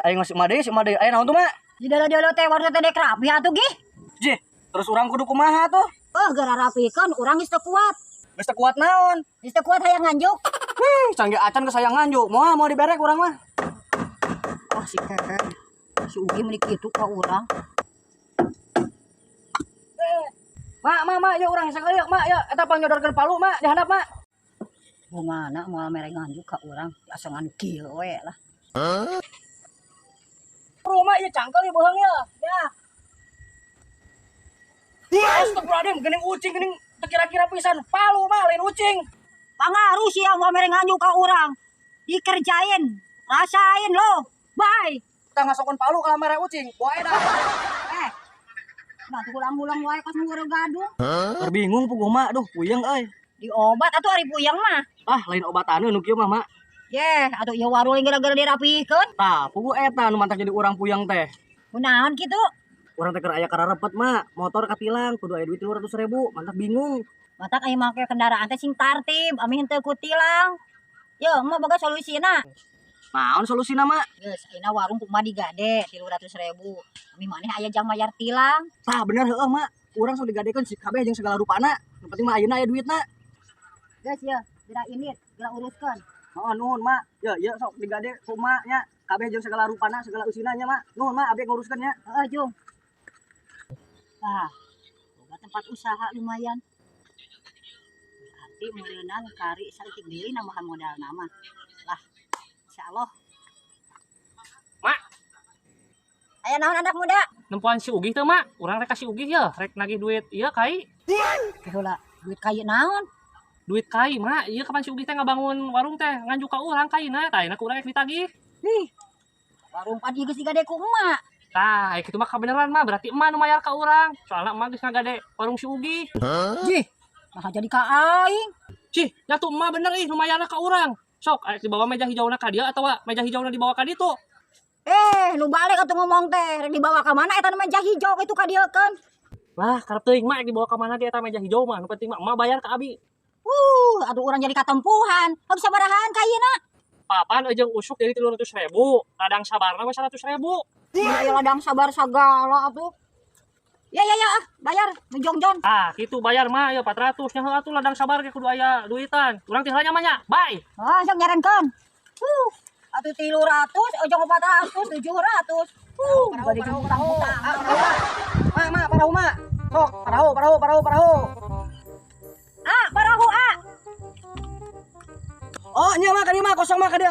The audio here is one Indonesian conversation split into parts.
aing si Made. Aya naon tuh, Mak? Di dalam teh warna teh dek rapi atuh gih. Jih, terus urang kudu kumaha tuh? Oh, gara rapikeun urang geus teu kuat. Geus teu kuat naon? Geus teu kuat hayang nganjuk. Canggih acan kesayangan juk. Mau diberek urang mah. Ah si Keken. Si Ugi meuli kitu ka urang. Mak, yuk urang sakali yuk, Mak. Yuk, eta pangyodorkeun palu, Mak, di handap, Mak. Gimana moal mere nganjuk ka urang? Asa nganu kieu we lah. Rumah ieu cangkel ieu beheung ya. Astagfirullahaladzim, geuning ucing geuning teu kira-kira pisan. Palu mah lain ucing. Pangaruh sia moal mere nganjuk ka urang. Dikerjain, rasain lo. Bye. Kita ngasokon palu ka lamare ucing. Bawa edan. Nah, tuh ulang-ulang wae kos ngureu gaduh. Terbingung puguh Mak, duh puyeng euy. Diobat atuh ari puyeng mah. Ah, lain obatan nu kieu mah, Mak. Yeh, atuh ieu warung gara-gara dirapikeun. Tah, puguh eta nu mantak jadi urang puyeng teh. Kunaon kitu? Urang teh keur aya kararepet, Mak. Motor katilang, kudu aya duit 300.000, mantak bingung. Matak aya make kendaraan teh sing tartib, ami henteu ku tilang. Yo, mah boga solusina. Naon solusina, Mak? Geus, ayeuna warung kumaha digade 300.000. Ami maneh aya jang mayar tilang. Tah, bener heueuh, Mak. Urang sok digadekeun si kabeh jeung segala rupana. Nu penting mah ayeuna aya duitna. Geus ya, geura ini, geura uruskeun. Oh, nuhun, Mak. Ya, sok digade ku Mak nya. Kabeh jeung segala rupana, segala usina nya, Mak. Nuhun, Mak, abdi nguruskeun nya. Heeh, Jung. Boga tempat usaha lumayan. Berarti meureunang kari saeutik deui nambahan modal nama. Lah, insyaallah. Mak, Aya naon anak muda? nempuan si Ugih teh, Mak. Urang rek kasih Ugih ya, rek nagih duit ieu kai. Heula, duit kayu naon? Duit kai, Mak. Ieu kapan si Ugih teh ngabangun warung teh, nganjuk ka urang kaina, tah ayeuna ku urang rek ditagih. Nih. Warung padi geus digade ku emak. Tah, kitu mah kabeneran mah, berarti emak nu mayar ka urang. Soalna emak geus ngagade warung si Ugih. Jih, nah jadi ka aing. Cih, nyatu emak bener ih nu mayarna ka urang. Sok, arek dibawa meja hijauna ka dieu atawa meja hijauna dibawa ka ditu. Nu balik atuh ngomong teh, rek dibawa ka mana eta meja hijau itu ka dieu keun. Lah, karep teuing mak dibawa ka mana ge eta meja hijau mah. Nu penting mah emak bayar ka abi. Aduh urang jadi katempuhan. Heuh sabarahaan kayeuna? Papan ejeung usuk dari 300.000, ladang sabarna mah 100.000. Aya ladang sabar sagala atuh. Ya, bayar ngejongjon. Ah, kitu bayar mah ya 400 nya heuh atuh ladang sabar ge kudu aya duitan. Urang teh heula nya mah nya. Bye. Sok nyarenkeun. Atuh 300, ojong 400, 700. Bade jeung utang-utang. Mak, parahu, Mak. Sok, parahu. Parahu. Oh, nya Mak, kadieu Mak, kosong Mak, kadieu.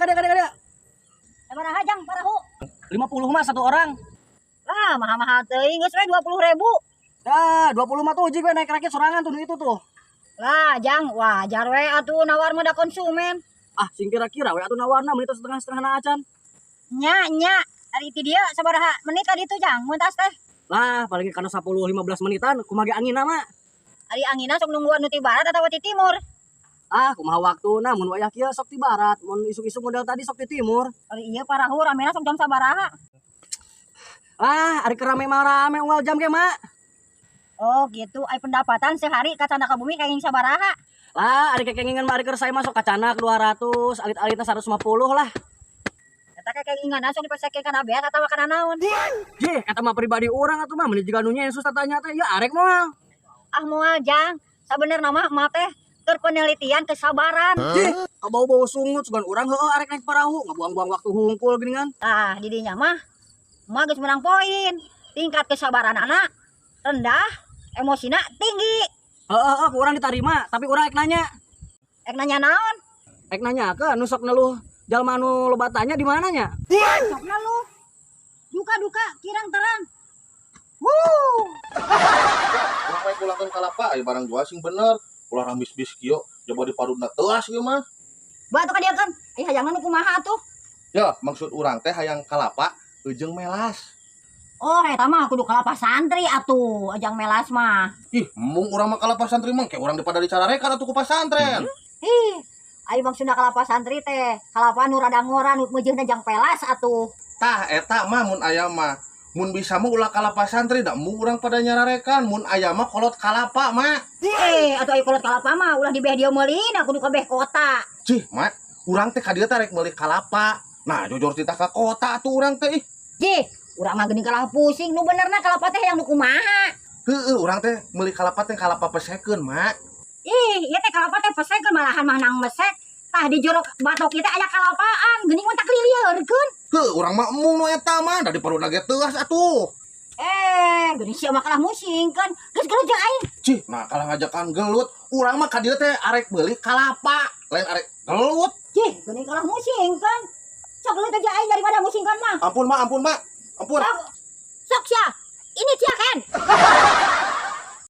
Sabaraha jang parahu? 50 Mak satu orang. Lah, mahal-mahal teuing geus we 20.000. Dah, 20 mah tuh uji gue naik rakit sorangan tuh itu tuh. Lah, jang wajar we atuh nawar mah da konsumen. Ah, sing kira-kira we atuh nawarna menit setengah na acan. Nya, ari ti dieu sabaraha menit ka ditu jang muntas teh? Lah, paling kana 10-15 menitan kumaha ge anginna mah. Ari anginna sok nungguan nu ti barat atawa ti timur? Ah, kumaha waktuna mun wayah kieu sok ti barat, mun isuk-isuk model tadi sok ti timur. Ari ieu parahu ramena sok jam sabaraha? Ah, ari kerame mah rame unggal jam ge, Mak. Oh, gitu. Ai pendapatan sehari ka Canda Kabumi kayak sabaraha? Lah, ari kekengingan mah ari keur saya masuk kacanak 200, alit-alitna 150 lah. Eta kekengingan sok dipasakeun kana beas atawa kana naon? Jih, eta mah pribadi urang atuh mah mun jiga nu nyesus tanya teh, ya arek moal. Ah moal jang. Sabenerna mah teh keur penelitian kesabaran. Jih, bau-bau sungut sugan urang heueuh arek naik perahu, ngabuang-buang waktu hungkul geuningan. Di dinya mah geus menang poin. Tingkat kesabaran anak rendah, emosina tinggi. Urang ditarima, tapi urang ek nanya. Ek nanya naon? Ek nanya ke nu sok neluh jalma nu loba tanya di mananya? Sokna lu. Duka kirang terang. Urang we pulangkeun kalapa aya barang jual sing bener. Ulah rambis-bis kieu coba diparutna teuas ieu mah. Batu ka dieu kan. Hayangna nu kumaha atuh? Ya, maksud urang teh hayang kalapa eujeng melas. Oh, eta mah kudu kalapa santri atuh, ajang melas mah. Ih, mung urang mah kalapa santri mah kayak urang dipada dicararekan atuh ku pasantren. Ai maksudna kalapa santri teh, kalapa nu rada ngora nu meujeuhna jang pelas atuh. Tah eta mah mun aya mah mun bisa mah ulah kalapa santri da mung urang pada nyararekan mun aya mah kolot kalapa mah. Atuh ai kolot kalapa mah ulah dibeh dieu meulina kudu kabeh kota. Cih, mak, urang teh ka dieu teh rek meuli kalapa. Nah jujur titah ke kota tuh orang teh. Ji, urang mah geuning kalah pusing. Nu benerna kalapa teh yang nu kumaha? Heeh, orang teh meuli kalapa teh kalapa pesekeun, Mak. Ih, ieu teh kalapa teh pesekeun malahan mah nang mesek. Tah di jero batok kita aya kalapaan, geuning mah tak lilieureun. Heuh, urang mah emung nu eta mah da diperuna ge teuas atuh. Geuning sia mah kalah musingkeun. Geus gelut aing. Cih, nah kalah ngajakan gelut, urang mah ka dieu teh arek beuli kalapa, lain arek gelut. Ji, geuning kalah musingkeun. Sok gelut aja aing daripada musingkeun mah. Ampun, Mak, ampun, Mak. Ampun. Sok sia. Ini sia Ken.